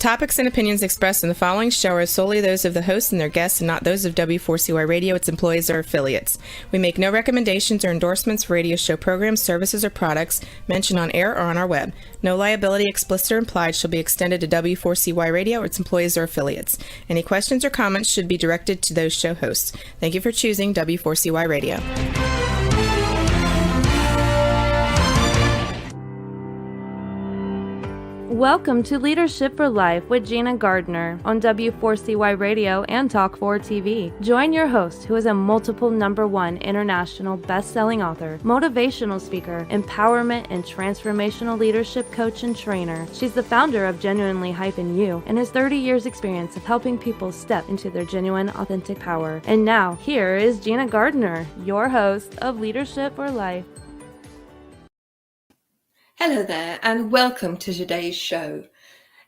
topics and opinions expressed in the following show are solely those of the host and their guests and not those of W4CY Radio, its employees, or affiliates. We make no recommendations or endorsements for radio show programs, services, or products mentioned on air or on our web. No liability, explicit or implied, shall be extended to W4CY Radio, its employees, or affiliates. Any questions or comments should be directed to those show hosts. Thank you for choosing W4CY Radio. Welcome to Leadership for Life with Gina Gardner on W4CY Radio and Talk4 TV. Join your host, who is a multiple #1 international best-selling author, motivational speaker, empowerment and transformational leadership coach and trainer. She's the founder of Genuinely Hyphen You and has 30 years experience of helping people step into their genuine, authentic power. And now, here is Gina Gardner, your host of Leadership for Life. Hello there and welcome to today's show.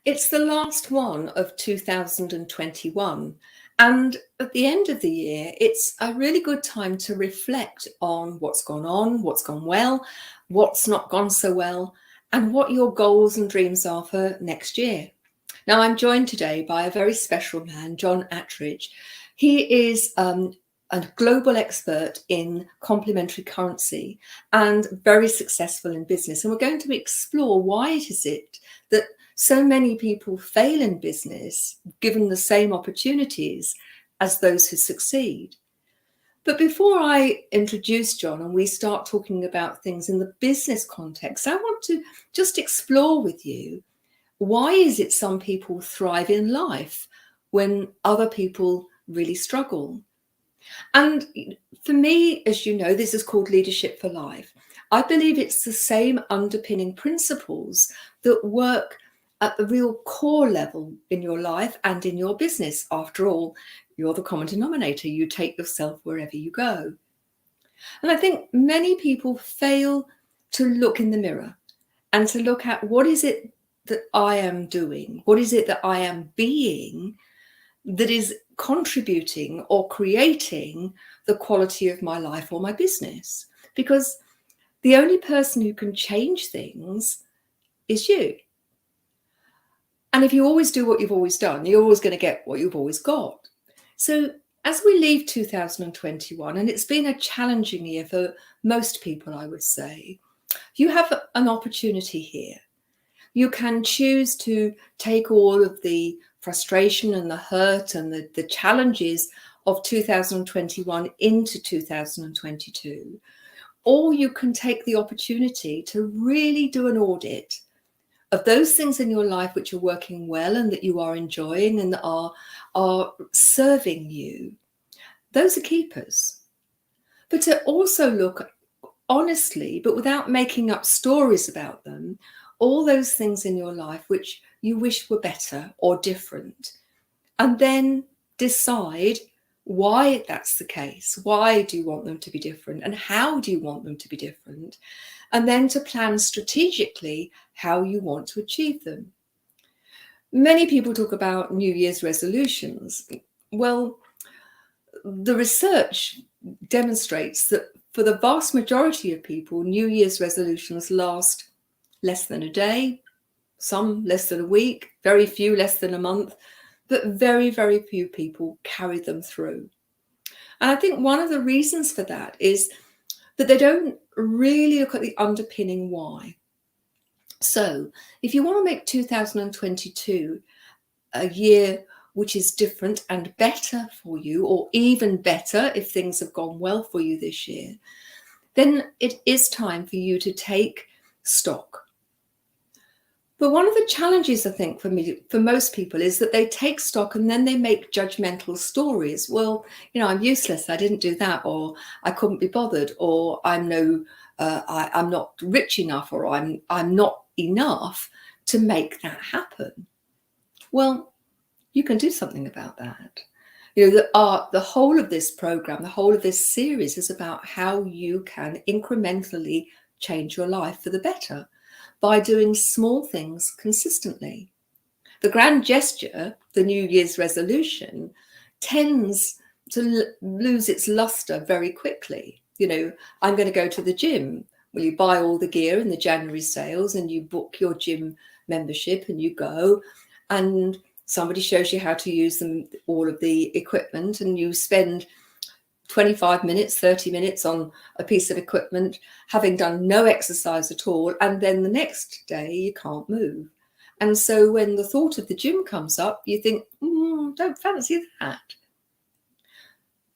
It's the last one of 2021, and at the end of the year it's a really good time to reflect on what's gone on, what's gone well, what's not gone so well, and what your goals and dreams are for next year. Now I'm joined today by a very special man, John Attridge. He is a global expert in complementary currency and very successful in business. And we're going to explore why it is that so many people fail in business given the same opportunities as those who succeed. But before I introduce John and we start talking about things in the business context, I want to just explore with you, why is it some people thrive in life when other people really struggle? And for me, as you know, this is called Leadership for Life. I believe it's the same underpinning principles that work at the real core level in your life and in your business. After all, you're the common denominator. You take yourself wherever you go. And I think many people fail to look in the mirror and to look at what is it that I am doing? What is it that I am being that is contributing or creating the quality of my life or my business? Because the only person who can change things is you. And if you always do what you've always done, you're always going to get what you've always got. So as we leave 2021, and it's been a challenging year for most people, I would say, you have an opportunity here. You can choose to take all of the frustration and the hurt and the challenges of 2021 into 2022. Or you can take the opportunity to really do an audit of those things in your life which are working well and that you are enjoying and that are serving you. Those are keepers. But to also look honestly, but without making up stories about them, all those things in your life which you wish were better or different, and then decide why that's the case. Why do you want them to be different, and how do you want them to be different? And then to plan strategically how you want to achieve them. Many people talk about New Year's resolutions. Well, the research demonstrates that for the vast majority of people, New Year's resolutions last less than a day, some less than a week, very few less than a month, but very, very few people carry them through. And I think one of the reasons for that is that they don't really look at the underpinning why. So if you want to make 2022 a year which is different and better for you, or even better if things have gone well for you this year, then it is time for you to take stock. But one of the challenges, I think, for most people is that they take stock and then they make judgmental stories. Well, I'm useless. I didn't do that, or I couldn't be bothered, or I'm not rich enough, or I'm not enough to make that happen. Well, you can do something about that. The whole of this program, the whole of this series is about how you can incrementally change your life for the better by doing small things consistently. The grand gesture, the New Year's resolution, tends to lose its luster very quickly. I'm going to go to the gym. Well, you buy all the gear in the January sales and you book your gym membership and you go. and somebody shows you how to use them, all of the equipment, and you spend 25 minutes, 30 minutes on a piece of equipment, having done no exercise at all, and then the next day you can't move. And so when the thought of the gym comes up, you think, don't fancy that.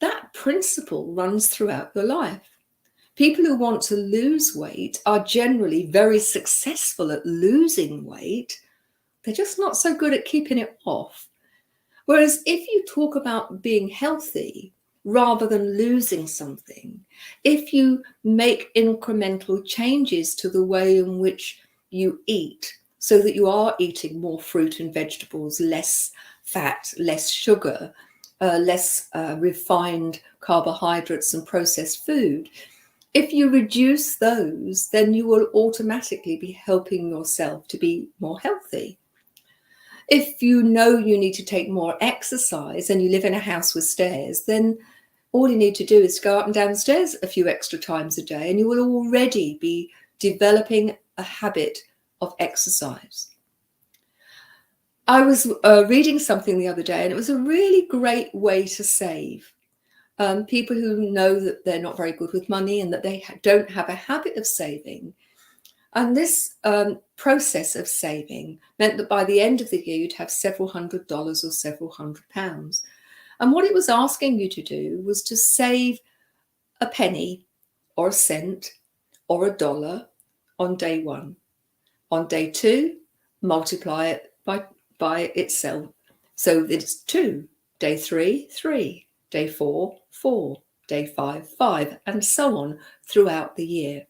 That principle runs throughout your life. People who want to lose weight are generally very successful at losing weight. They're just not so good at keeping it off. Whereas if you talk about being healthy rather than losing something, if you make incremental changes to the way in which you eat, so that you are eating more fruit and vegetables, less fat, less sugar, less refined carbohydrates and processed food, if you reduce those, then you will automatically be helping yourself to be more healthy. If you know you need to take more exercise and you live in a house with stairs, then all you need to do is go up and down the stairs a few extra times a day, and you will already be developing a habit of exercise. I was reading something the other day, and it was a really great way to save. People who know that they're not very good with money and that they don't have a habit of saving. And this process of saving meant that by the end of the year, you'd have several $100s or several £100. And what it was asking you to do was to save a penny or a cent or $1 on day one. On day two, multiply it by itself. So that it's 2. Day 3, 3. Day 4, 4. Day 5, 5. And so on throughout the year.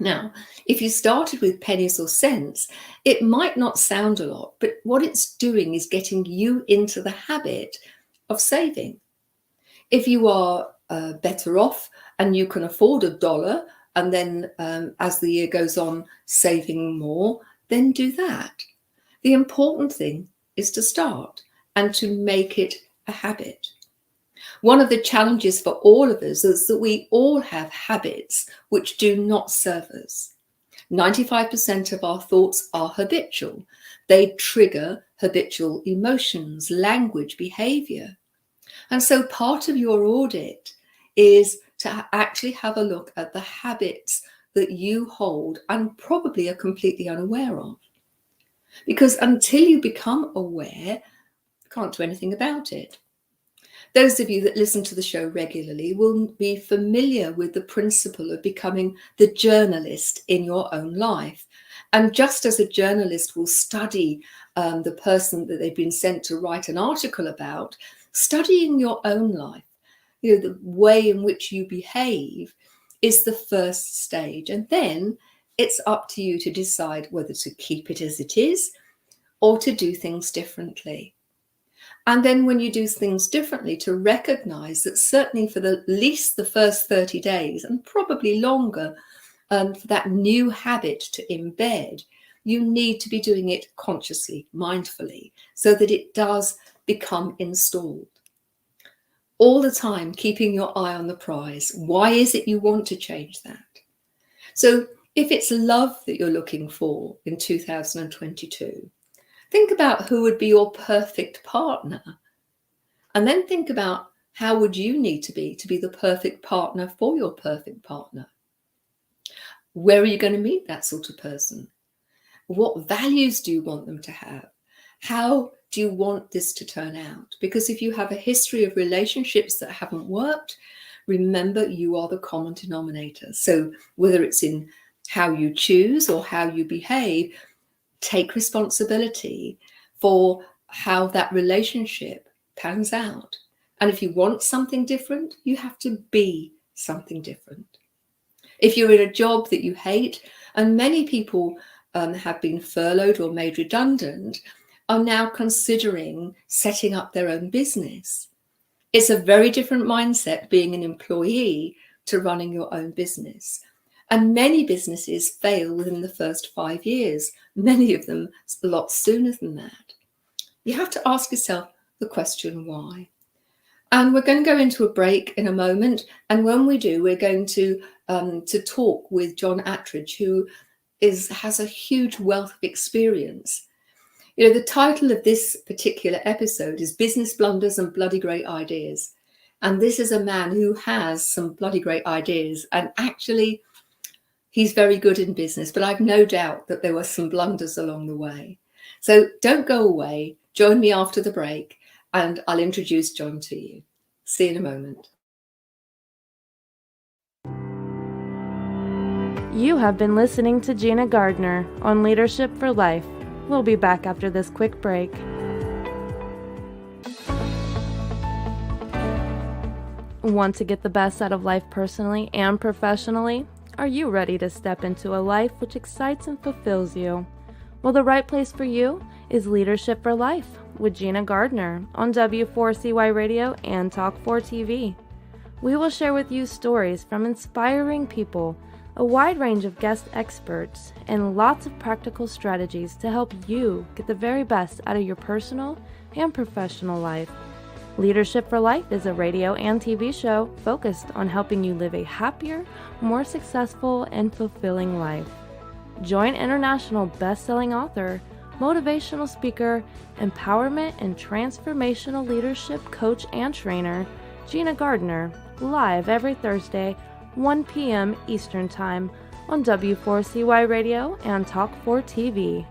Now, if you started with pennies or cents, it might not sound a lot, but what it's doing is getting you into the habit of saving. If you are better off and you can afford $1, and then as the year goes on, saving more, then do that. The important thing is to start and to make it a habit. One of the challenges for all of us is that we all have habits which do not serve us. 95% of our thoughts are habitual. They trigger habitual emotions, language, behavior. And so part of your audit is to actually have a look at the habits that you hold and probably are completely unaware of. Because until you become aware, you can't do anything about it. Those of you that listen to the show regularly will be familiar with the principle of becoming the journalist in your own life. And just as a journalist will study the person that they've been sent to write an article about, studying your own life, the way in which you behave is the first stage. And then it's up to you to decide whether to keep it as it is or to do things differently. And then when you do things differently, to recognize that certainly for at least the first 30 days and probably longer, for that new habit to embed, you need to be doing it consciously, mindfully, so that it does become installed. All the time, keeping your eye on the prize. Why is it you want to change that? So if it's love that you're looking for in 2022, think about who would be your perfect partner. And then think about how would you need to be the perfect partner for your perfect partner. Where are you going to meet that sort of person? What values do you want them to have? How do you want this to turn out? Because if you have a history of relationships that haven't worked, remember you are the common denominator. So whether it's in how you choose or how you behave, take responsibility for how that relationship pans out. And if you want something different, you have to be something different. If you're in a job that you hate, and many people have been furloughed or made redundant, are now considering setting up their own business. It's a very different mindset being an employee to running your own business. And many businesses fail within the first 5 years, many of them a lot sooner than that. You have to ask yourself the question, why? And we're going to go into a break in a moment. And when we do, we're going to talk with Attridge, who has a huge wealth of experience. You know, the title of this particular episode is Business Blunders and Bloody Great Ideas. And this is a man who has some bloody great ideas. And actually, he's very good in business, but I've no doubt that there were some blunders along the way. So don't go away. Join me after the break and I'll introduce John to you. See you in a moment. You have been listening to Gina Gardner on Leadership for Life. We'll be back after this quick break. Want to get the best out of life personally and professionally? Are you ready to step into a life which excites and fulfills you? Well, the right place for you is Leadership for Life with Gina Gardner on W4CY Radio and Talk4 TV. We will share with you stories from inspiring people, a wide range of guest experts, and lots of practical strategies to help you get the very best out of your personal and professional life. Leadership for Life is a radio and TV show focused on helping you live a happier, more successful, and fulfilling life. Join international best-selling author, motivational speaker, empowerment and transformational leadership coach and trainer, Gina Gardner, live every Thursday, 1 p.m. Eastern Time on W4CY Radio and Talk4 TV.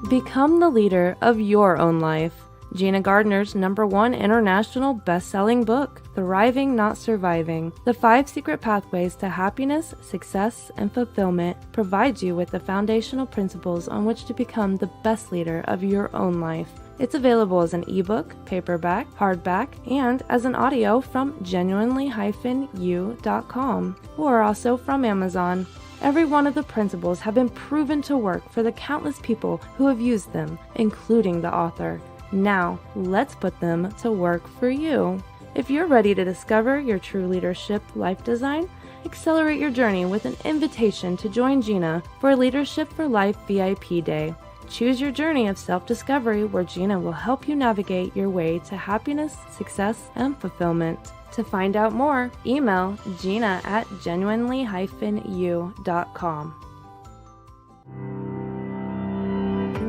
Become the leader of your own life. Gina Gardner's #1 international best-selling book, Thriving Not Surviving, The 5 Secret Pathways to Happiness, Success, and Fulfillment, provides you with the foundational principles on which to become the best leader of your own life. It's available as an ebook, paperback, hardback, and as an audio from genuinely-u.com, or also from Amazon. Every one of the principles have been proven to work for the countless people who have used them, including the author. Now, let's put them to work for you. If you're ready to discover your true leadership life design, accelerate your journey with an invitation to join Gina for Leadership for Life VIP Day. Choose your journey of self-discovery where Gina will help you navigate your way to happiness, success, and fulfillment. To find out more, email gina@genuinely-u.com.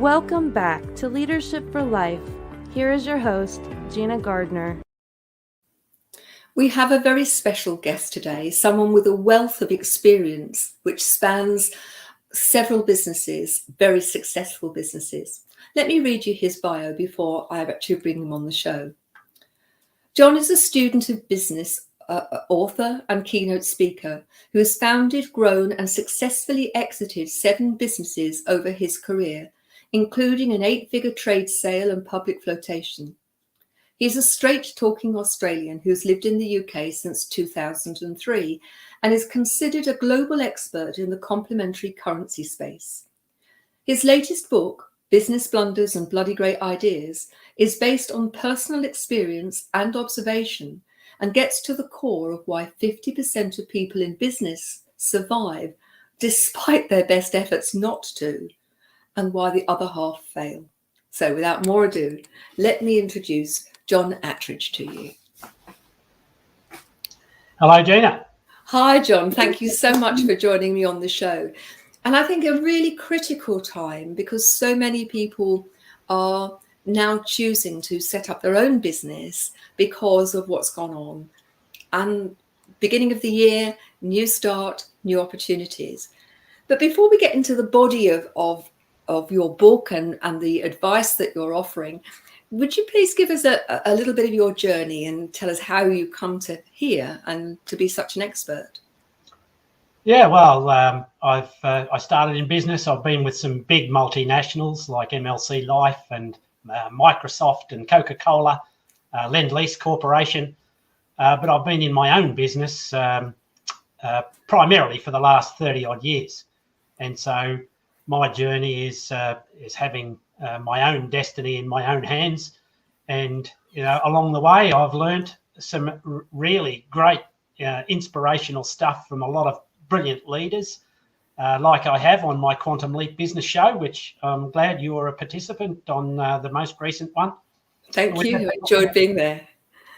Welcome back to Leadership for Life. Here is your host, Gina Gardner. We have a very special guest today, someone with a wealth of experience which spans several businesses, very successful businesses. Let me read you his bio before I actually bring him on the show. John is a student of business, author and keynote speaker who has founded, grown and successfully exited 7 businesses over his career, including an 8-figure trade sale and public flotation. He's a straight-talking Australian who's lived in the UK since 2003 and is considered a global expert in the complementary currency space. His latest book, Business Blunders and Bloody Great Ideas, is based on personal experience and observation and gets to the core of why 50% of people in business survive despite their best efforts not to, and why the other half fail. So without more ado, let me introduce John Attridge to you. Hello, Gina. Hi, John. Thank you so much for joining me on the show. And I think a really critical time because so many people are now choosing to set up their own business because of what's gone on. And beginning of the year, new start, new opportunities. But before we get into the body of your book and the advice that you're offering, would you please give us a little bit of your journey and tell us how you come to here and to be such an expert? Yeah, well, I started in business. I've been with some big multinationals like MLC Life and Microsoft and Coca-Cola, Lend-Lease Corporation. But I've been in my own business primarily for the last 30 odd years. And so my journey is having my own destiny in my own hands. And, along the way, I've learned some really great inspirational stuff from a lot of brilliant leaders, like I have on my Quantum Leap business show, which I'm glad you were a participant on the most recent one. Thank you. I enjoyed being there.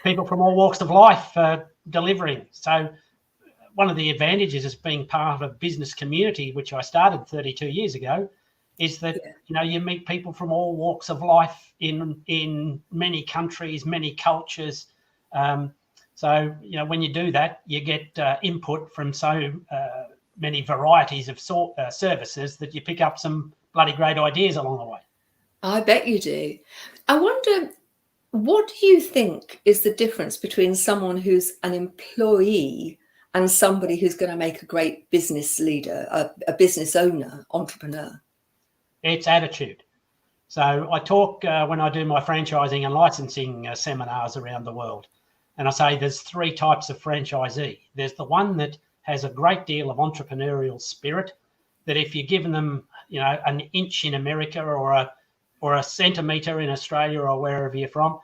People from all walks of life delivering. So one of the advantages is being part of a business community, which I started 32 years ago, is that Yeah. you meet people from all walks of life in many countries, many cultures. So when you do that, you get input from so many varieties of services that you pick up some bloody great ideas along the way. I bet you do. I wonder, what do you think is the difference between someone who's an employee and somebody who's going to make a great business leader, a business owner, entrepreneur? It's attitude. So I talk when I do my franchising and licensing seminars around the world, and I say there's three types of franchisee. There's the one that has a great deal of entrepreneurial spirit, that if you're giving them, an inch in America or a centimetre in Australia or wherever you're from,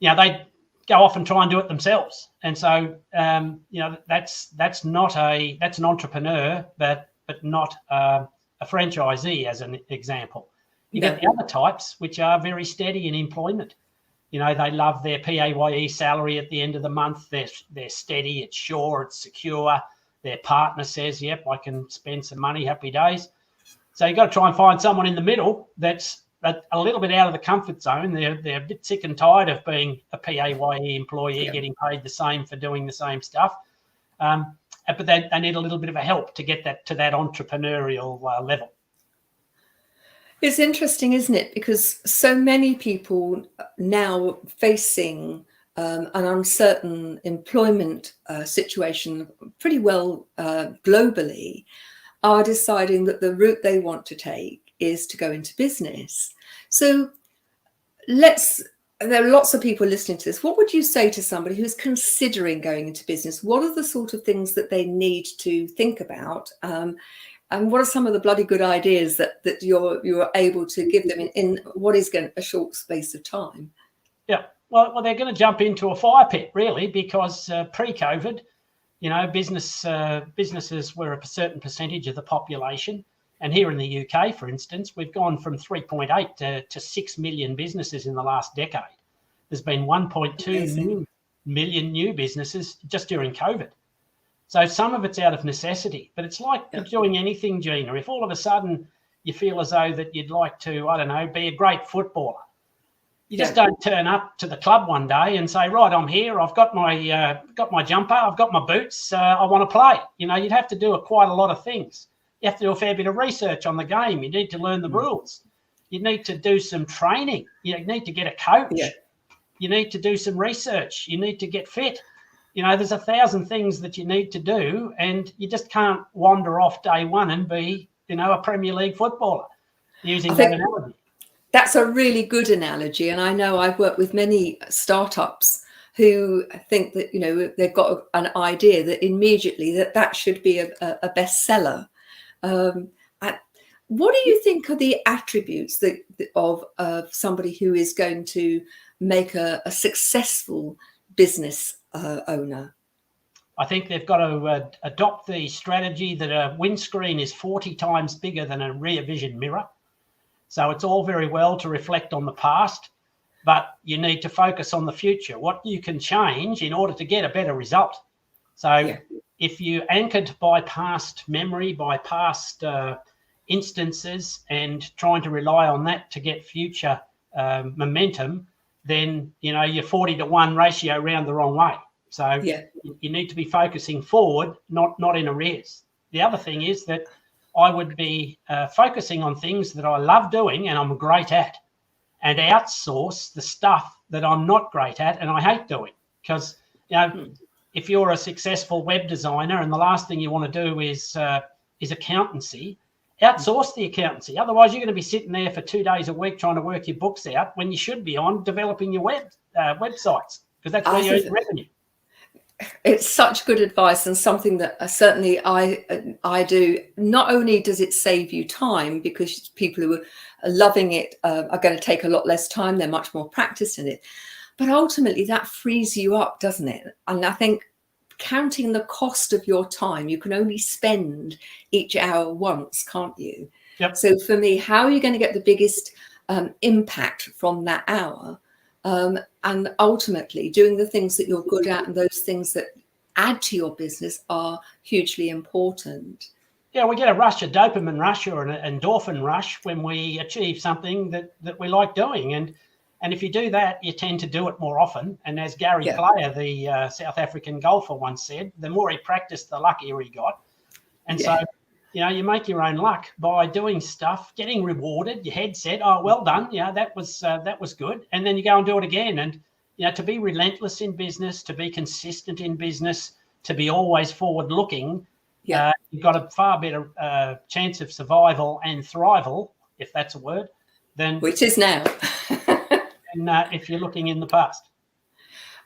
they go off and try and do it themselves. And so, that's an entrepreneur, but not a franchisee, as an example. You get the other types, which are very steady in employment. They love their PAYE salary at the end of the month. They're steady, it's sure, it's secure. Their partner says, yep, I can spend some money, happy days. So you've got to try and find someone in the middle that's a little bit out of the comfort zone. They're a bit sick and tired of being a PAYE employee, getting paid the same for doing the same stuff. But they need a little bit of a help to get that to that entrepreneurial level. It's interesting, isn't it? Because so many people now facing an uncertain employment situation pretty well globally are deciding that the route they want to take is to go into business. So there are lots of people listening to this. What would you say to somebody who's considering going into business? What are the sort of things that they need to think about? And what are some of the bloody good ideas that you're able to give them in what is a short space of time? Yeah, well, they're going to jump into a fire pit, really, because pre-COVID, businesses were a certain percentage of the population. And here in the UK, for instance, we've gone from 3.8 to 6 million businesses in the last decade. There's been 1.2 million new businesses just during COVID. So some of it's out of necessity, but it's like doing anything, Gina. If all of a sudden you feel as though that you'd like to, I don't know, be a great footballer, you just don't turn up to the club one day and say, right, I'm here, I've got my jumper, I've got my boots, I want to play. You'd have to do quite a lot of things. You have to do a fair bit of research on the game. You need to learn the rules. You need to do some training. You need to get a coach. Yeah. You need to do some research. You need to get fit. There's 1,000 things that you need to do, and you just can't wander off day one and be, a Premier League footballer, using that analogy. That's a really good analogy. And I know I've worked with many startups who think that, they've got an idea that immediately that should be a bestseller. What do you think are the attributes of somebody who is going to make a successful business owner? I think they've got to adopt the strategy that a windscreen is 40 times bigger than a rear vision mirror. So it's all very well to reflect on the past, but you need to focus on the future, what you can change in order to get a better result. So if you're anchored by past memory, by past instances, and trying to rely on that to get future momentum, then you're 40-1 ratio round the wrong way. So you need to be focusing forward, not in arrears. The other thing is that I would be focusing on things that I love doing and I'm great at, and outsource the stuff that I'm not great at and I hate doing. Because if you're a successful web designer and the last thing you want to do is accountancy, outsource the accountancy. Otherwise, you're going to be sitting there for 2 days a week trying to work your books out when you should be on developing your websites, because that's where you earn revenue. It's such good advice, and something that certainly I do. Not only does it save you time, because people who are loving it are going to take a lot less time, they're much more practiced in it, but ultimately that frees you up, doesn't it? And I think counting the cost of your time, you can only spend each hour once, can't you? Yep. So for me, how are you going to get the biggest impact from that hour? And ultimately doing the things that you're good at, and those things that add to your business are hugely important. Yeah, we get a rush, a dopamine rush or an endorphin rush when we achieve something that we like doing. And if you do that, you tend to do it more often. And as Gary Player, the South African golfer, once said, the more he practiced, the luckier he got. And so, you make your own luck by doing stuff, getting rewarded, your head said, oh, well done. That was good. And then you go and do it again. And, to be relentless in business, to be consistent in business, to be always forward looking, you've got a far better chance of survival and thrival, if that's a word, than which is now. And if you're looking in the past.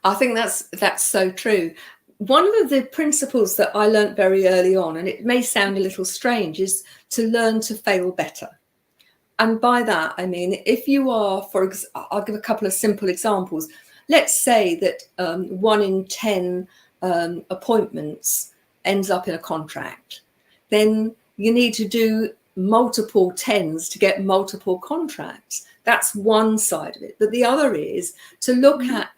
I think that's so true. One of the principles that I learned very early on, and it may sound a little strange, is to learn to fail better. And by that, I mean, if you are, I'll give a couple of simple examples. Let's say that 1 in 10 appointments ends up in a contract. Then you need to do multiple 10s to get multiple contracts. That's one side of it. But the other is to look at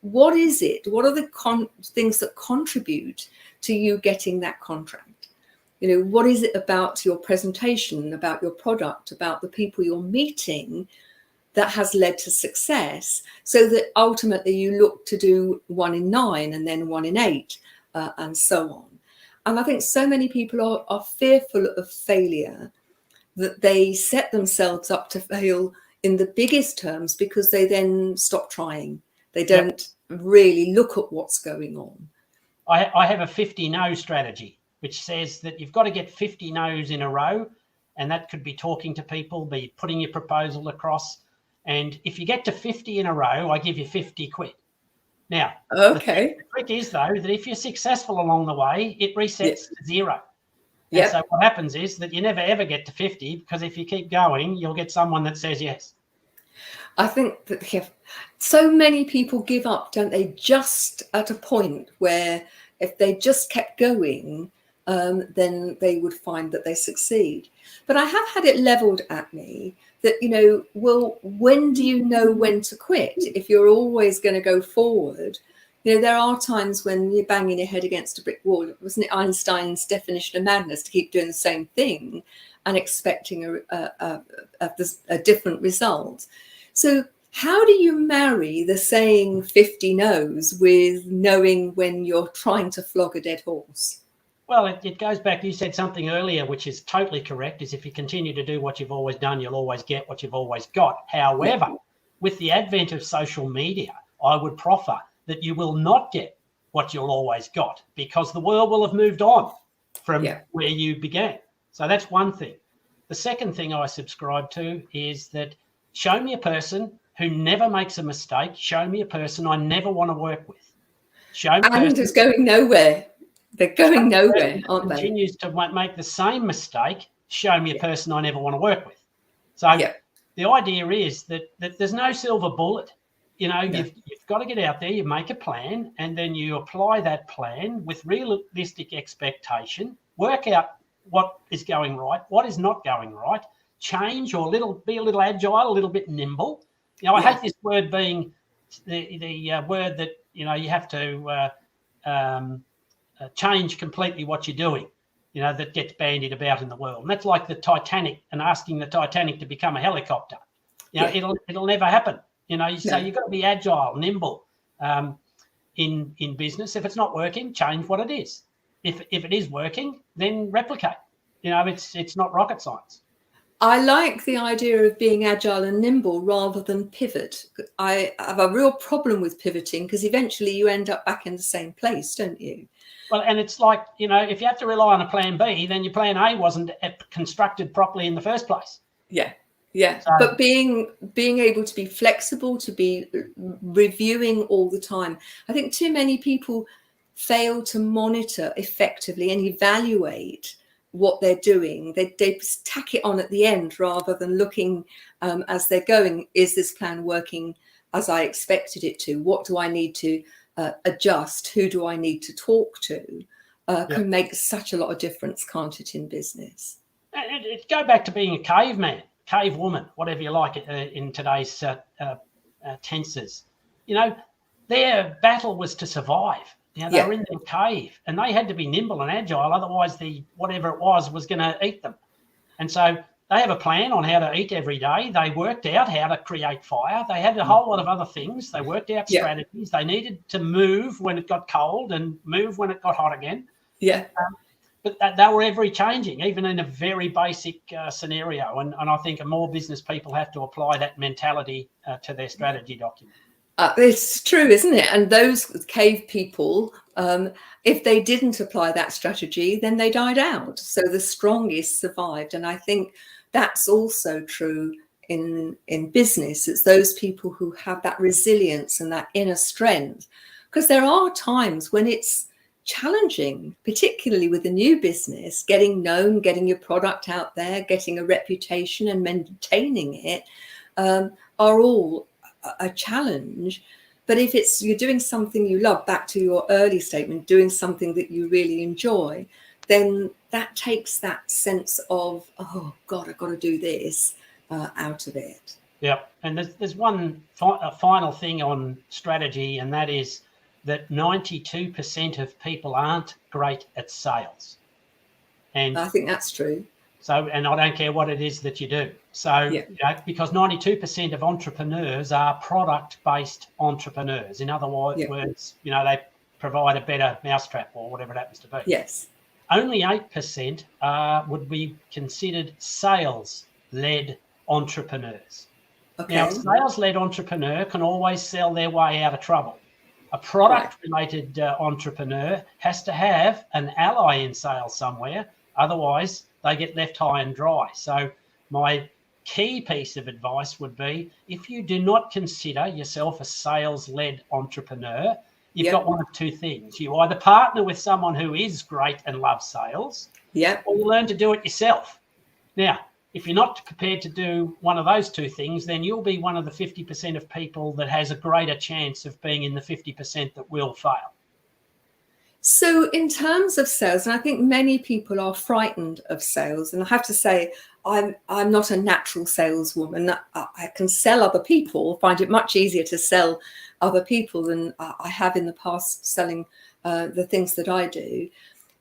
what is it? What are the things that contribute to you getting that contract? What is it about your presentation, about your product, about the people you're meeting that has led to success, so that ultimately you look to do 1 in 9 and then 1 in 8 and so on. And I think so many people are fearful of failure that they set themselves up to fail in the biggest terms because they then stop trying. They don't really look at what's going on. I have a 50 no strategy, which says that you've got to get 50 no's in a row. And that could be talking to people, be putting your proposal across. And if you get to 50 in a row, I give you 50 quid. Now, the trick is, though, that if you're successful along the way, it resets to 0. And so what happens is that you never, ever get to 50, because if you keep going, you'll get someone that says yes. I think that so many people give up, don't they, just at a point where if they just kept going, then they would find that they succeed. But I have had it leveled at me that, well, when do you know when to quit? If you're always going to go forward, there are times when you're banging your head against a brick wall. Wasn't it Einstein's definition of madness to keep doing the same thing and expecting a different result? So how do you marry the saying 50 no's with knowing when you're trying to flog a dead horse? Well, it goes back, you said something earlier, which is totally correct, is if you continue to do what you've always done, you'll always get what you've always got. However, with the advent of social media, I would proffer that you will not get what you'll always got, because the world will have moved on from where you began. So that's one thing. The second thing I subscribe to is that show me a person who never makes a mistake. Show me a person I never want to work with. Show me a person who's going nowhere. They're going nowhere, aren't they? Continues to make the same mistake. Show me a person I never want to work with. So the idea is that there's no silver bullet. You've got to get out there, you make a plan, and then you apply that plan with realistic expectation, work out what is going right, what is not going right, change or be a little agile, a little bit nimble. I hate this word being the word that, you have to change completely what you're doing, that gets bandied about in the world. And that's like the Titanic and asking the Titanic to become a helicopter. It'll never happen. So you've got to be agile, nimble in business. If it's not working, change what it is. If it is working, then replicate. It's not rocket science. I like the idea of being agile and nimble rather than pivot. I have a real problem with pivoting because eventually you end up back in the same place, don't you? Well, and it's like, if you have to rely on a plan B, then your plan A wasn't constructed properly in the first place. Yeah. So, but being able to be flexible, to be reviewing all the time. I think too many people fail to monitor effectively and evaluate what they're doing. They tack it on at the end rather than looking as they're going, is this plan working as I expected it to? What do I need to adjust? Who do I need to talk to? Can make such a lot of difference, can't it, in business? It go back to being a caveman, cave woman, whatever you like in today's tenses. Their battle was to survive. They were in their cave, and they had to be nimble and agile. Otherwise, whatever it was going to eat them. And so they have a plan on how to eat every day. They worked out how to create fire. They had a whole lot of other things. They worked out strategies. They needed to move when it got cold and move when it got hot again. Yeah. But they were ever changing, even in a very basic scenario. And I think more business people have to apply that mentality to their strategy document. It's true, isn't it? And those cave people, if they didn't apply that strategy, then they died out. So the strongest survived. And I think that's also true in business. It's those people who have that resilience and that inner strength. Because there are times when it's challenging, particularly with a new business, getting known, getting your product out there, getting a reputation and maintaining it are all a challenge. But if you're doing something you love, back to your early statement, doing something that you really enjoy, then that takes that sense of, oh God, I've got to do this out of it. Yeah, and there's one final thing on strategy, and that is that 92% of people aren't great at sales. And I think that's true. So, and I don't care what it is that you do. So, because 92% of entrepreneurs are product-based entrepreneurs. In other words, they provide a better mousetrap or whatever it happens to be. Yes. Only 8% would be considered sales-led entrepreneurs. Okay. Now, a sales-led entrepreneur can always sell their way out of trouble. A product-related entrepreneur has to have an ally in sales somewhere. Otherwise, they get left high and dry. So my key piece of advice would be, if you do not consider yourself a sales-led entrepreneur, you've got one of two things. You either partner with someone who is great and loves sales, or you learn to do it yourself. Now, if you're not prepared to do one of those two things, then you'll be one of the 50% of people that has a greater chance of being in the 50% that will fail. So in terms of sales, and I think many people are frightened of sales, and I have to say, I'm not a natural saleswoman. I can sell other people, find it much easier to sell other people than I have in the past selling the things that I do.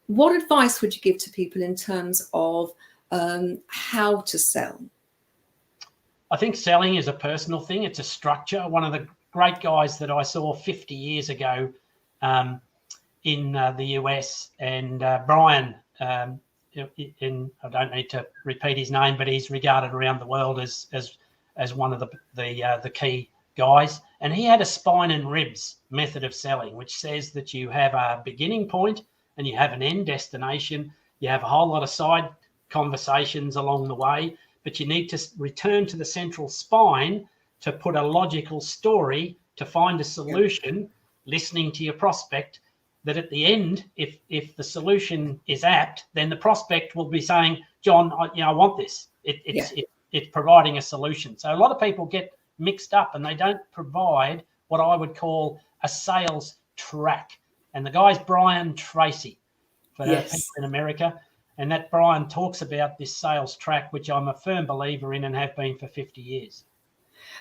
What advice would you give to people in terms of how to sell? I think selling is a personal thing. It's a structure. One of the great guys that I saw 50 years ago in the US, and Brian, I don't need to repeat his name, but he's regarded around the world as one of the key guys. And he had a spine and ribs method of selling, which says that you have a beginning point and you have an end destination. You have a whole lot of side conversations along the way, but you need to return to the central spine to put a logical story to find a solution, listening to your prospect, that at the end, if the solution is apt, then the prospect will be saying, John, I want this. It's providing a solution. So a lot of people get mixed up and they don't provide what I would call a sales track. And the guy's Brian Tracy for people in America. And that Brian talks about this sales track, which I'm a firm believer in and have been for 50 years.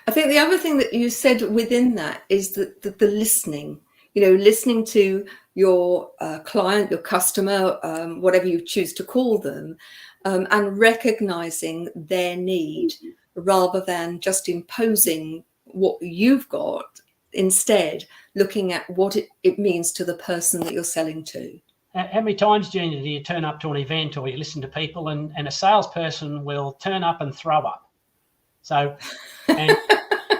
I think the other thing that you said within that is the listening, listening to your client, your customer, whatever you choose to call them, and recognizing their need rather than just imposing what you've got, instead looking at what it means to the person that you're selling to. How many times, Gina, do you turn up to an event or you listen to people and a salesperson will turn up and throw up? So, and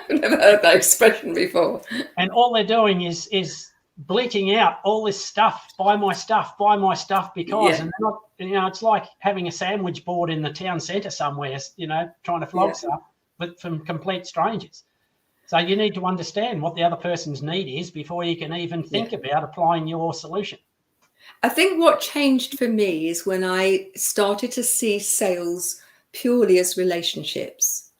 I've never heard that expression before. And all they're doing is bleating out all this stuff, buy my stuff because, and they're not, it's like having a sandwich board in the town centre somewhere, trying to flog stuff, but from complete strangers. So you need to understand what the other person's need is before you can even think about applying your solution. I think what changed for me is when I started to see sales purely as relationships.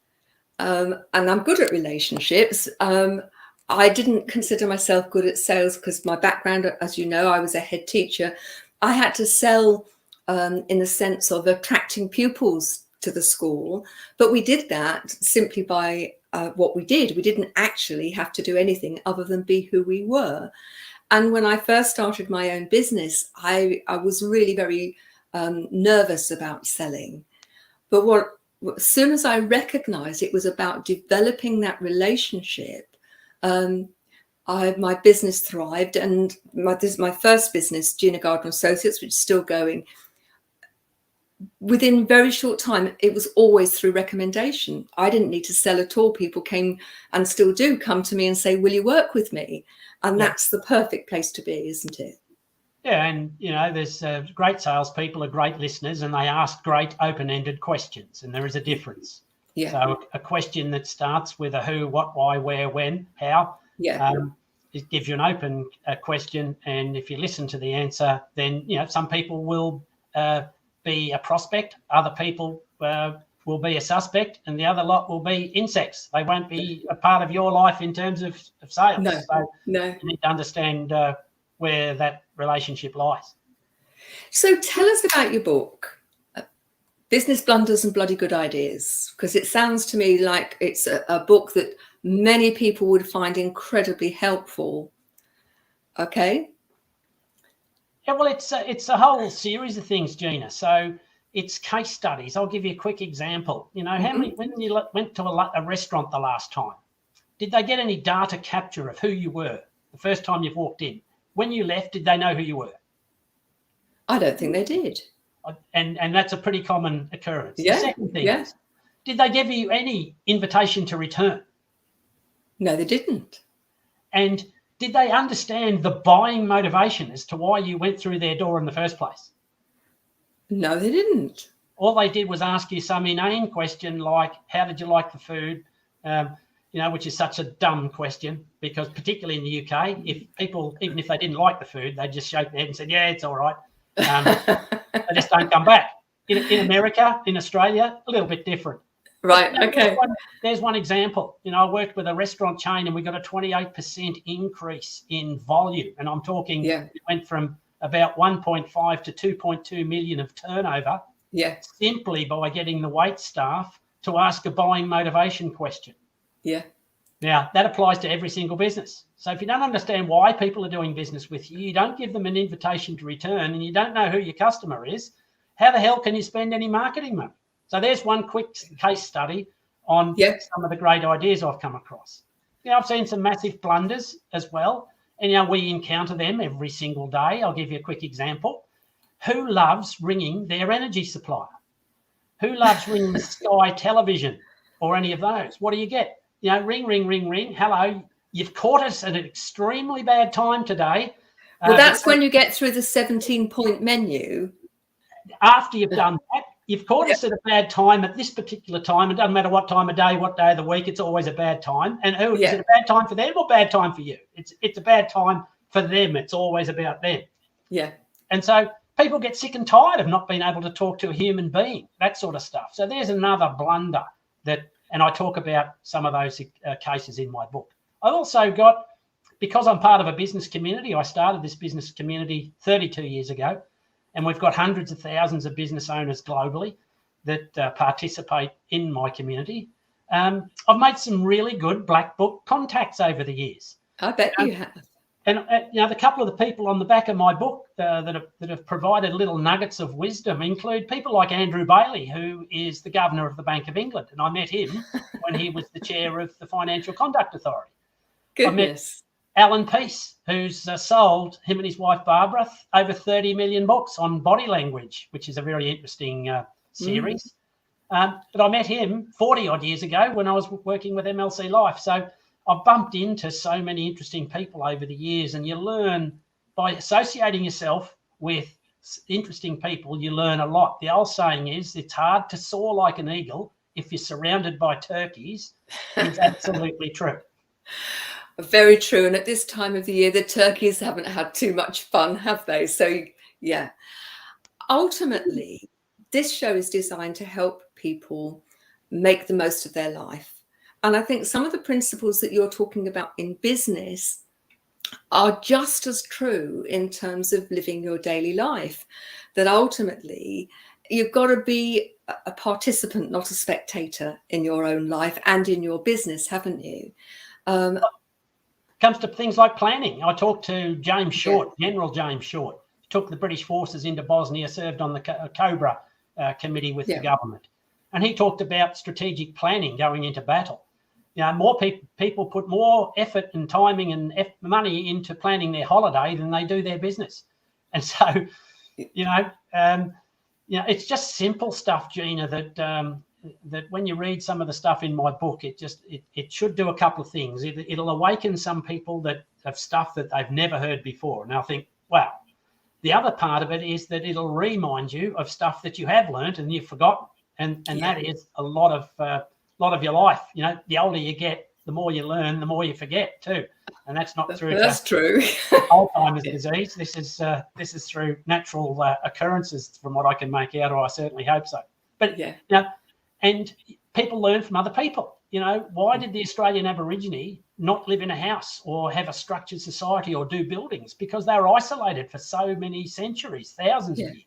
And I'm good at relationships. I didn't consider myself good at sales because my background, as you know, I was a head teacher. I had to sell in the sense of attracting pupils to the school. But we did that simply by what we did. We didn't actually have to do anything other than be who we were. And when I first started my own business, I was really very nervous about selling. But as soon as I recognized it was about developing that relationship, my business thrived. And this is my first business, Gina Gardner Associates, which is still going. Within very short time, it was always through recommendation. I didn't need to sell at all. People came, and still do come to me and say, will you work with me? And that's the perfect place to be, isn't it? Yeah, and there's great salespeople are great listeners, and they ask great open-ended questions, and there is a difference. Yeah. So a question that starts with a who, what, why, where, when, how. It gives you an open question, and if you listen to the answer, then some people will be a prospect, other people will be a suspect, and the other lot will be insects. They won't be a part of your life in terms of sales. No. You need to understand where that relationship lies. So tell us about your book, Business Blunders and Bloody Good Ideas, because it sounds to me like it's a book that many people would find incredibly helpful. Okay. Yeah, well, it's a whole series of things, Gina. So it's case studies. I'll give you a quick example. How many, when you went to a restaurant the last time, did they get any data capture of who you were the first time you walked in? When you left, did they know who you were? I don't think they did. And that's a pretty common occurrence. Yeah. The second thing is, did they give you any invitation to return? No, they didn't. And did they understand the buying motivation as to why you went through their door in the first place? No, they didn't. All they did was ask you some inane question like, how did you like the food? Which is such a dumb question, because particularly in the UK, if people, even if they didn't like the food, they'd just shake their head and said, yeah, it's all right. They just don't come back. In America, in Australia, a little bit different. Right, okay. There's one example. I worked with a restaurant chain and we got a 28% increase in volume. And I'm talking, it went from about 1.5 to 2.2 million of turnover simply by getting the wait staff to ask a buying motivation question. Yeah. Now, that applies to every single business. So if you don't understand why people are doing business with you, you don't give them an invitation to return, and you don't know who your customer is, how the hell can you spend any marketing money? So there's one quick case study on some of the great ideas I've come across. I've seen some massive blunders as well, and we encounter them every single day. I'll give you a quick example. Who loves ringing their energy supplier? Who loves ringing Sky Television or any of those? What do you get? Ring, ring, ring, ring. Hello, you've caught us at an extremely bad time today. Well, that's when you get through the 17-point menu. After you've done that, you've caught us at a bad time at this particular time. It doesn't matter what time of day, what day of the week, it's always a bad time. And is it a bad time for them or bad time for you? It's a bad time for them. It's always about them. Yeah. And so people get sick and tired of not being able to talk to a human being, that sort of stuff. So there's another blunder and I talk about some of those cases in my book. I've also got, because I'm part of a business community, I started this business community 32 years ago, and we've got hundreds of thousands of business owners globally that participate in my community. I've made some really good black book contacts over the years. I bet you have. And the couple of the people on the back of my book that have provided little nuggets of wisdom include people like Andrew Bailey, who is the governor of the Bank of England, and I met him when he was the chair of the Financial Conduct Authority. Goodness. I met Alan Peace, who's sold, him and his wife Barbara, over 30 million books on body language, which is a very interesting series. But I met him 40 odd years ago when I was working with MLC Life. So I've bumped into so many interesting people over the years, and you learn by associating yourself with interesting people, you learn a lot. The old saying is, it's hard to soar like an eagle if you're surrounded by turkeys. It's absolutely true. Very true. And at this time of the year, the turkeys haven't had too much fun, have they? So, yeah. Ultimately, this show is designed to help people make the most of their life. And I think some of the principles that you're talking about in business are just as true in terms of living your daily life, that ultimately you've got to be a participant, not a spectator in your own life and in your business, haven't you? comes to things like planning. I talked to James Short, General James Short, took the British forces into Bosnia, served on the Cobra committee with the government. And he talked about strategic planning going into battle. More people put more effort and timing and money into planning their holiday than they do their business. And so, it's just simple stuff, Gina, that when you read some of the stuff in my book, it should do a couple of things. It'll awaken some people that have stuff that they've never heard before. And I think, wow. The other part of it is that it'll remind you of stuff that you have learned and you've forgotten. And that is a lot of your life. The older you get, the more you learn, the more you forget too. And that's not through true. Alzheimer's disease. This is through natural occurrences, from what I can make out, or I certainly hope so. But and people learn from other people. Why did the Australian Aborigine not live in a house or have a structured society or do buildings? Because they were isolated for so many centuries, thousands of years.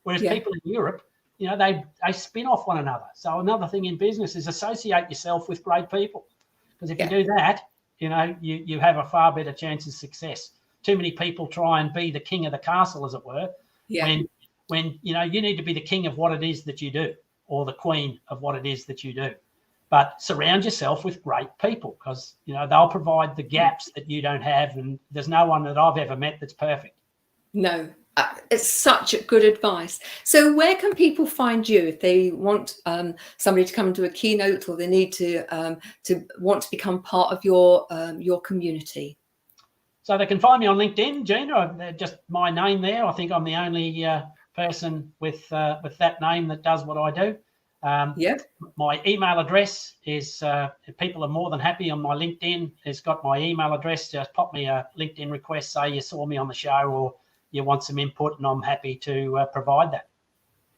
Whereas people in Europe, they spin off one another. So another thing in business is associate yourself with great people. Because if you do that, you have a far better chance of success. Too many people try and be the king of the castle, as it were, when you need to be the king of what it is that you do, or the queen of what it is that you do. But surround yourself with great people, because they'll provide the gaps that you don't have, and there's no one that I've ever met that's perfect. No, it's such good advice. So where can people find you if they want somebody to come to a keynote, or they need to want to become part of your community? So they can find me on LinkedIn, Gina. Just my name there. I think I'm the only person with that name that does what I do. My email address is, people are more than happy on my LinkedIn. It's got my email address. Just pop me a LinkedIn request, say you saw me on the show or you want some input, and I'm happy to provide that.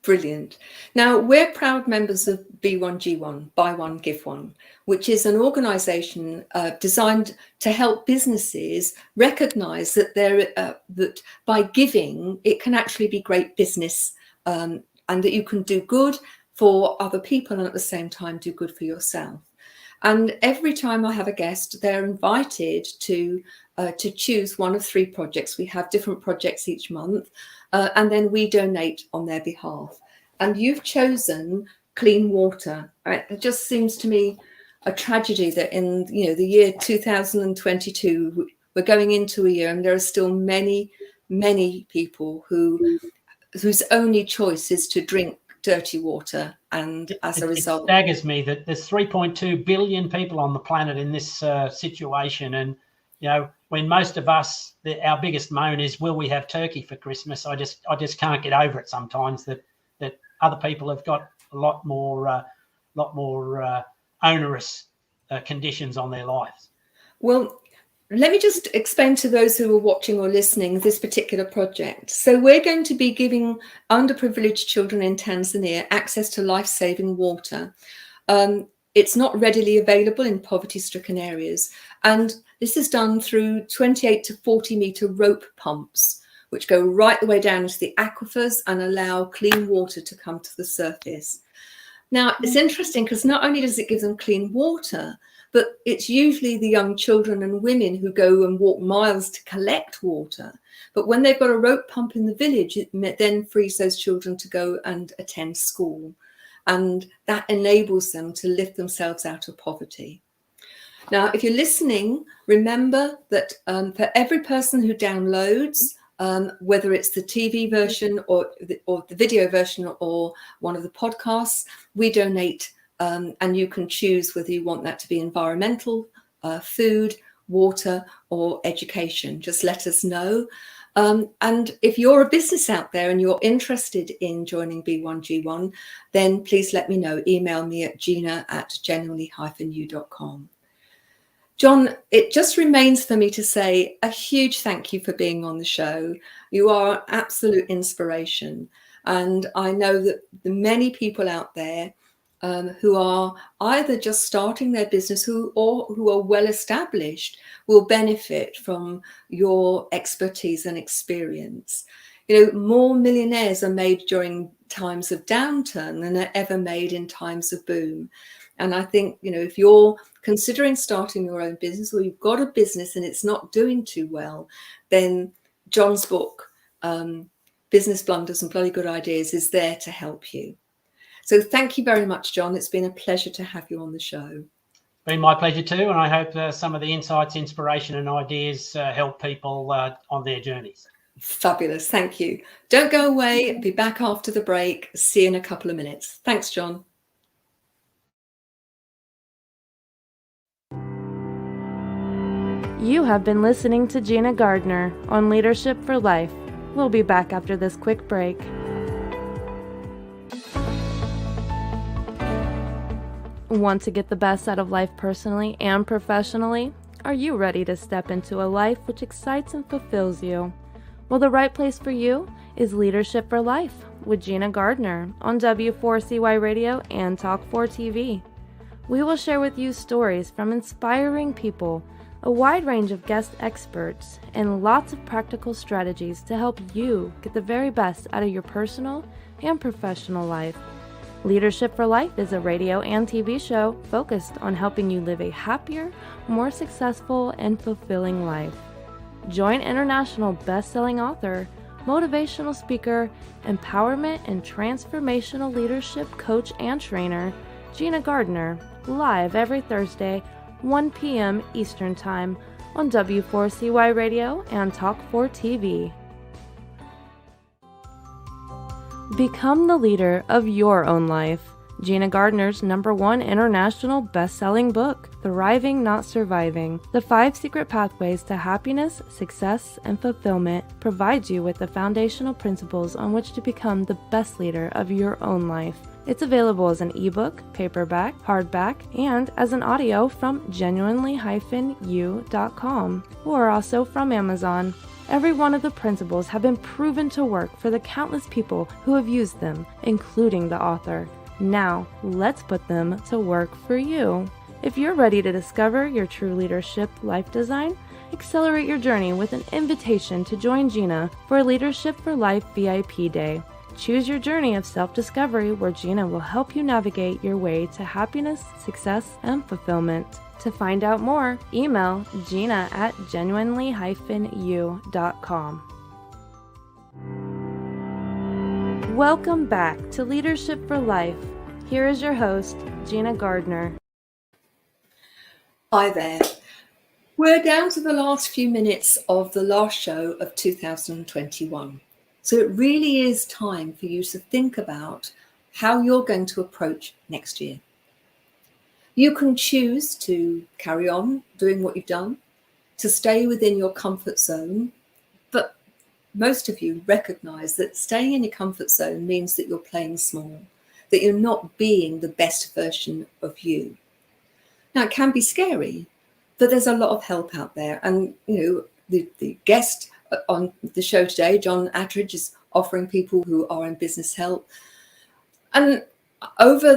Brilliant. Now, we're proud members of B1G1, Buy One, Give One, which is an organisation designed to help businesses recognise that that by giving, it can actually be great business, and that you can do good for other people and at the same time do good for yourself. And every time I have a guest, they're invited to choose one of 3 projects. We have different projects each month, and then we donate on their behalf. And you've chosen clean water. It just seems to me a tragedy that in the year 2022, we're going into a year and there are still many, many people whose only choice is to drink dirty water, and as a result, it staggers me that there's 3.2 billion people on the planet in this situation, and when most of us, our biggest moan is, will we have turkey for Christmas? I just can't get over it sometimes that other people have got a lot more onerous conditions on their lives. Well, let me just explain to those who are watching or listening this particular project. So we're going to be giving underprivileged children in Tanzania access to life-saving water. It's not readily available in poverty-stricken areas. And this is done through 28 to 40 metre rope pumps, which go right the way down into the aquifers and allow clean water to come to the surface. Now, it's interesting because not only does it give them clean water, but it's usually the young children and women who go and walk miles to collect water. But when they've got a rope pump in the village, it then frees those children to go and attend school. And that enables them to lift themselves out of poverty. Now, if you're listening, remember that for every person who downloads, whether it's the TV version or the video version or one of the podcasts, we donate. And you can choose whether you want that to be environmental, food, water, or education. Just let us know. And if you're a business out there and you're interested in joining B1G1, then please let me know. Email me at gina@genuinely-u.com. John, it just remains for me to say a huge thank you for being on the show. You are an absolute inspiration. And I know that the many people out there who are either just starting their business or who are well established will benefit from your expertise and experience. More millionaires are made during times of downturn than are ever made in times of boom. And I think, if you're considering starting your own business, or you've got a business and it's not doing too well, then John's book, Business Blunders and Bloody Good Ideas, is there to help you. So thank you very much, John. It's been a pleasure to have you on the show. Been my pleasure too, and I hope some of the insights, inspiration and ideas help people on their journeys. Fabulous. Thank you. Don't go away. Be back after the break. See you in a couple of minutes. Thanks, John. You have been listening to Gina Gardner on Leadership for Life. We'll be back after this quick break. Want to get the best out of life personally and professionally? Are you ready to step into a life which excites and fulfills you? Well, the right place for you is Leadership for Life with Gina Gardner on W4CY Radio and Talk4 TV. We will share with you stories from inspiring people, a wide range of guest experts, and lots of practical strategies to help you get the very best out of your personal and professional life. Leadership for Life is a radio and TV show focused on helping you live a happier, more successful, and fulfilling life. Join international best-selling author, motivational speaker, empowerment and transformational leadership coach and trainer, Gina Gardner, live every Thursday, 1 p.m. Eastern Time on W4CY Radio and Talk4 TV. Become the leader of your own life. Gina Gardner's #1 international best-selling book, Thriving Not Surviving, The 5 Secret Pathways to Happiness, Success, and Fulfillment, provides you with the foundational principles on which to become the best leader of your own life. It's available as an ebook, paperback, hardback, and as an audio from genuinely-u.com, or also from Amazon. Every one of the principles have been proven to work for the countless people who have used them, including the author. Now, let's put them to work for you. If you're ready to discover your true leadership life design, accelerate your journey with an invitation to join Gina for a Leadership for Life VIP Day. Choose your journey of self-discovery where Gina will help you navigate your way to happiness, success, and fulfillment. To find out more, email Gina at genuinely-u.com. Welcome back to Leadership for Life. Here is your host, Gina Gardner. Hi there. We're down to the last few minutes of the last show of 2021. So it really is time for you to think about how you're going to approach next year. You can choose to carry on doing what you've done, to stay within your comfort zone, but most of you recognize that staying in your comfort zone means that you're playing small, that you're not being the best version of you. Now, it can be scary, but there's a lot of help out there. And, the guest on the show today, John Attridge, is offering people who are in business help. And over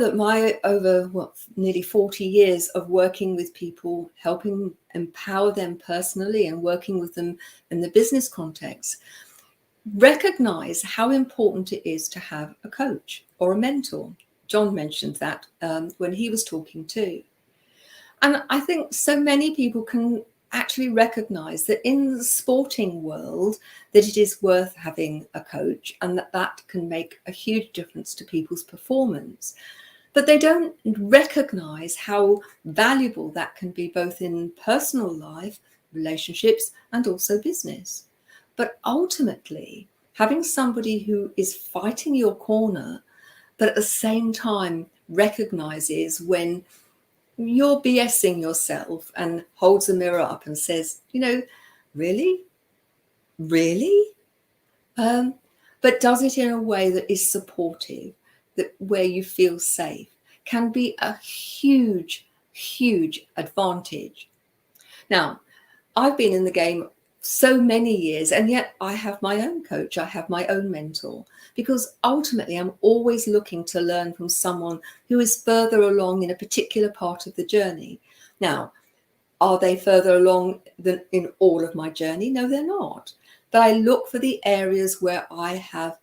nearly 40 years of working with people, helping empower them personally and working with them in the business context, recognize how important it is to have a coach or a mentor. John mentioned that when he was talking too. And I think so many people can actually recognize that in the sporting world that it is worth having a coach and that can make a huge difference to people's performance. But they don't recognize how valuable that can be both in personal life, relationships, and also business. But ultimately, having somebody who is fighting your corner, but at the same time recognizes when you're BSing yourself and holds a mirror up and says, really? But does it in a way that is supportive, that where you feel safe, can be a huge, huge advantage. Now, I've been in the game so many years, and yet I have my own coach, I have my own mentor, because ultimately I'm always looking to learn from someone who is further along in a particular part of the journey. Now, are they further along than in all of my journey? No, they're not. But I look for the areas where I have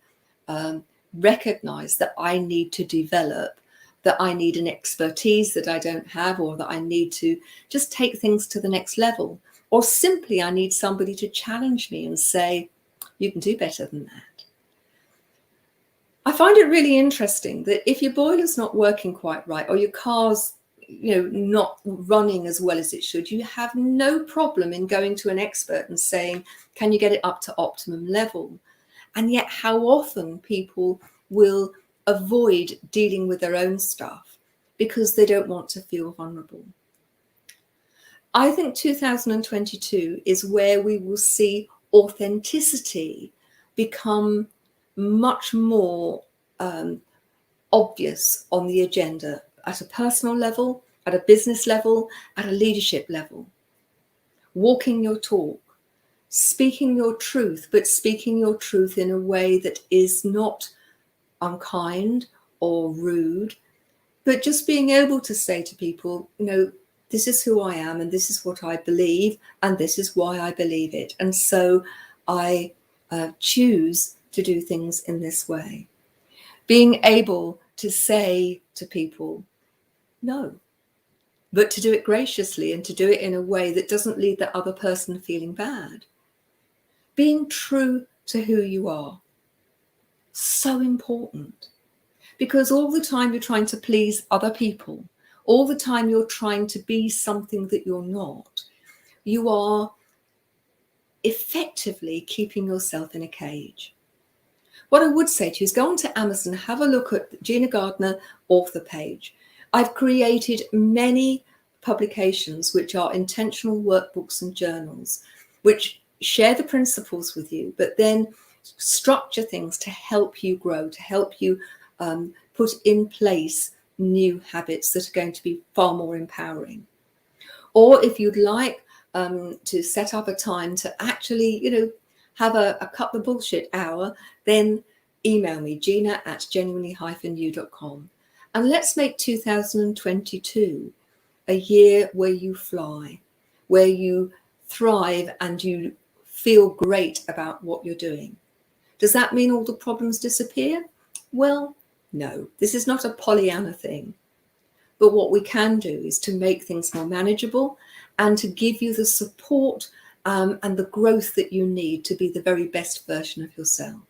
recognized that I need to develop that I need an expertise that I don't have, or that I need to just take things to the next level, or simply I need somebody to challenge me and say, you can do better than that. I find it really interesting that if your boiler's not working quite right, or your car's not running as well as it should, you have no problem in going to an expert and saying, can you get it up to optimum level? And yet how often people will avoid dealing with their own stuff because they don't want to feel vulnerable. I think 2022 is where we will see authenticity become much more obvious on the agenda, at a personal level, at a business level, at a leadership level. Walking your talk, speaking your truth, but speaking your truth in a way that is not unkind or rude, but just being able to say to people, this is who I am, and this is what I believe, and this is why I believe it. And so I choose to do things in this way. Being able to say to people, no, but to do it graciously and to do it in a way that doesn't leave the other person feeling bad. Being true to who you are. So important. Because all the time you're trying to please other people, all the time you're trying to be something that you're not, you are effectively keeping yourself in a cage. What I would say to you is go onto Amazon, have a look at Gina Gardner author page. I've created many publications which are intentional workbooks and journals, which share the principles with you, but then structure things to help you grow, to help you put in place new habits that are going to be far more empowering. Or if you'd like to set up a time to actually, have a cut the bullshit hour, then email me, gina@genuinely-you.com. And let's make 2022 a year where you fly, where you thrive and you feel great about what you're doing. Does that mean all the problems disappear? Well, no, this is not a Pollyanna thing. But what we can do is to make things more manageable and to give you the support and the growth that you need to be the very best version of yourself.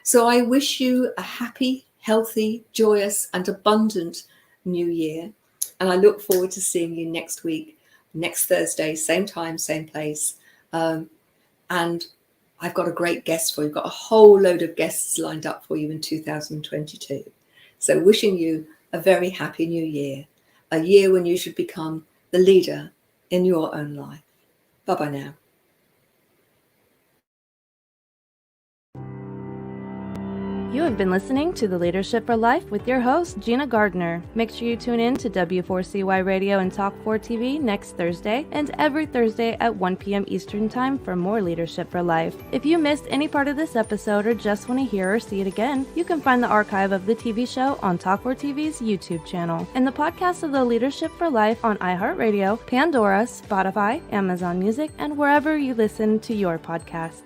So I wish you a happy, healthy, joyous and abundant new year. And I look forward to seeing you next week, next Thursday, same time, same place. And I've got a great guest for you. I've got a whole load of guests lined up for you in 2022. So wishing you a very happy new year, a year when you should become the leader in your own life. Bye-bye now. You have been listening to The Leadership for Life with your host, Gina Gardner. Make sure you tune in to W4CY Radio and Talk 4 TV next Thursday and every Thursday at 1 p.m. Eastern Time for more Leadership for Life. If you missed any part of this episode or just want to hear or see it again, you can find the archive of the TV show on Talk 4 TV's YouTube channel and the podcast of The Leadership for Life on iHeartRadio, Pandora, Spotify, Amazon Music, and wherever you listen to your podcasts.